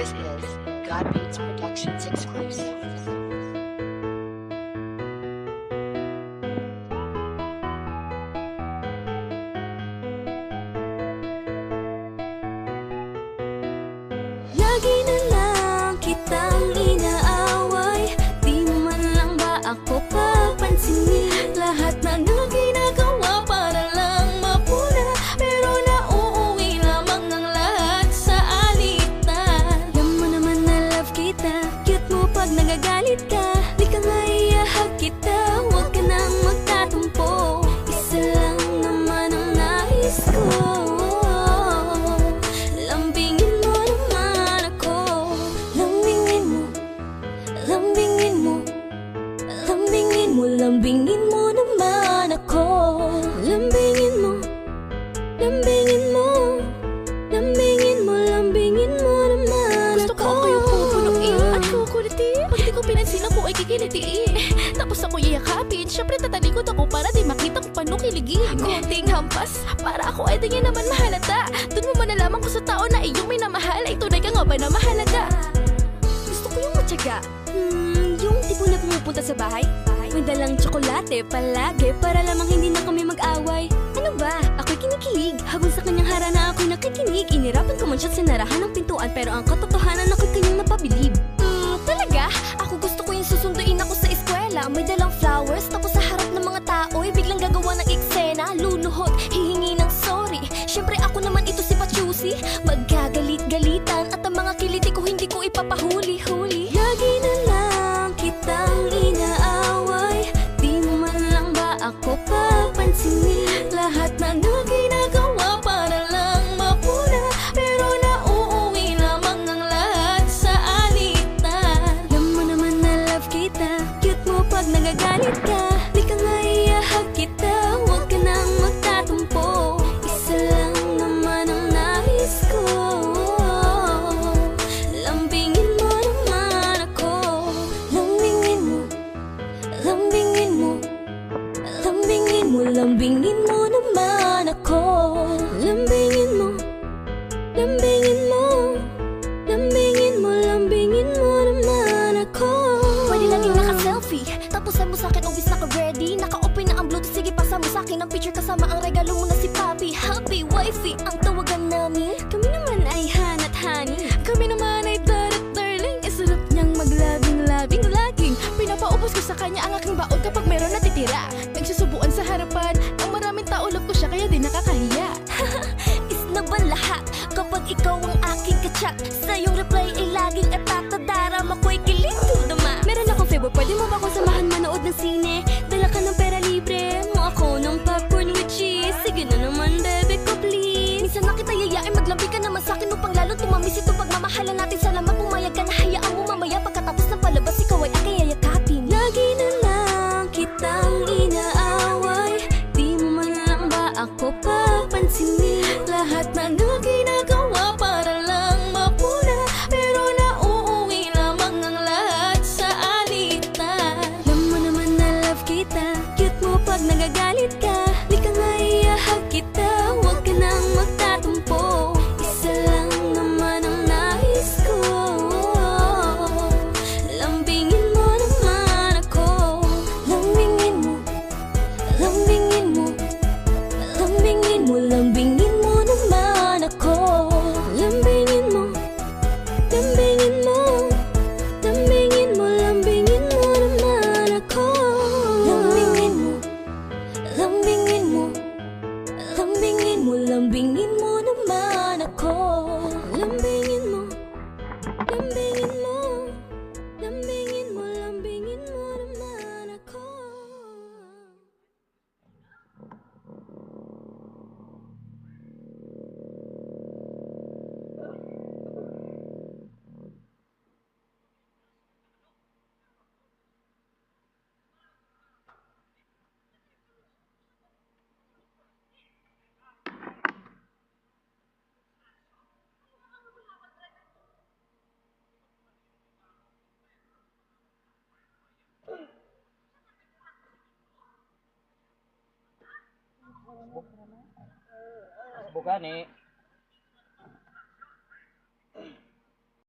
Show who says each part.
Speaker 1: This is God Beats Productions exclusive.
Speaker 2: Lagi na lang kitang inaaway, di mo man lang ba ako papansinin? Lahat na ng ginagawa para lang mapuna, pero nauuwi lamang ang lahat sa alitan. Alam mo naman na love kita, cute mo pag nagagalit ka. Di ka nga iahag kita, huwag ka nang magtatampo. Isa lang naman ang nais ko, lambingin mo naman ako. Lambingin mo, lambingin mo, lambingin mo, lambingin mo naman ako. Lambingin mo, lambingin mo, lambingin mo, lambingin mo naman
Speaker 3: Gusto
Speaker 2: ako.
Speaker 3: ko kayong pupunuin at kukulitin. Pag di ko pinansin ako ay kikilitiin. Tapos ako yayakapin, syempre tatalikod ako para di makita kung paano kiligin. Konting hampas, para ako ay tingin naman mahalata. Doon mo malalaman ko sa tao na iyong minamahal ay tunay ka nga ba na mahalaga. Gusto ko yung matyaga, yung tipo na pumupunta sa bahay, may dalang tsokolate palagi para lamang hindi na kami mag-away. Ano ba? Ako'y kinikilig, habang sa kanyang harana ako'y nakikinig. Inirapan ko man siya sa narahan ng pintuan, pero ang katotohanan ako'y kanyang napabilib. Talaga? Ako gusto ko yung susunduin ako sa eskwela. May dalang flowers, tapos sa harap ng mga tao'y biglang gagawa ng eksena. Luluhod, hihingi ng sorry. Syempre ako naman ito si Pachusi. Magkagalit-galitan at ang mga kiliti ko hindi ko ipapahuli-huli. Lagi na lang kitang inaaway, di mo man lang ba ako papansinin? Lahat na ng ginagawa para lang mapuna, pero nauuwi lamang ang lahat sa alitan. Alam mo naman na love kita, cute mo pag nagagalit ka. Di ka nga iahag kita, huwag ka nang magtatampo. Isa lang naman ang nais ko, lambingin mo naman ako. Lambingin mo, lambingin mo, lambingin mo, lambingin mo naman ako. Lambingin mo, lambingin mo, lambingin mo, lambingin mo naman ako. Pwede laging naka-selfie, tapos send mo sa'kin always naka-ready. Naka-open na ang Bluetooth, sige pasa mo sa'kin ang picture kasama ang regalo mo na si Papi. Happy wifey ang tawagan namin. Kami naman ay Han at Honey. Kami naman ay Dad at Darling. Isarap niyang maglabing-labing laging pinapaubos ko sa kanya ang aking baon kapag meron natitira. Nagsusubuan sa harapan ng maraming tao, love ko siya kaya di nakakahiya. Is na ba lahat kapag ikaw ang aking kachat? Sa iyong reply ay laging atatadara, mako'y kilig to the max. Meron akong favor, pwede mo ba akong samahan manood ng sine? Dala ka ng pera libre, mo ako ng popcorn with cheese. Sige na naman bebe ko please. Minsan na kita yayain, maglambi ka naman sa'kin upang lalo tumamis itong pagmamahalan natin. Salamat pumayag ka na, hayaan mo mamaya pagkatapos ng palabas ikaw ay aking yayakapin. Lagi na lang kitang inaaway, di mo man lang ba ako papansinin? Lahat na ng ginagawa para lang mapuna, pero nauuwi lamang ang lahat sa alitan. Alam mo naman na love kita, cute mo pag nagagalit ka. Di ka nga iahag kita, huwag ka nang magtatampo. Isa lang naman ang nais ko, lambingin mo naman ako. Lambingin mo, lambingin mo, lambingin mo, lambingin mo naman ako. Lambingin mo, lambingin mo, lambingin mo, lambingin mo naman ako. Lambingin mo, lambingin mo, lambingin mo, lambingin mo naman ako. Lambingin mo, lambingin mo, lambingin mo, lambingin mo naman ako.
Speaker 4: Bukan nih.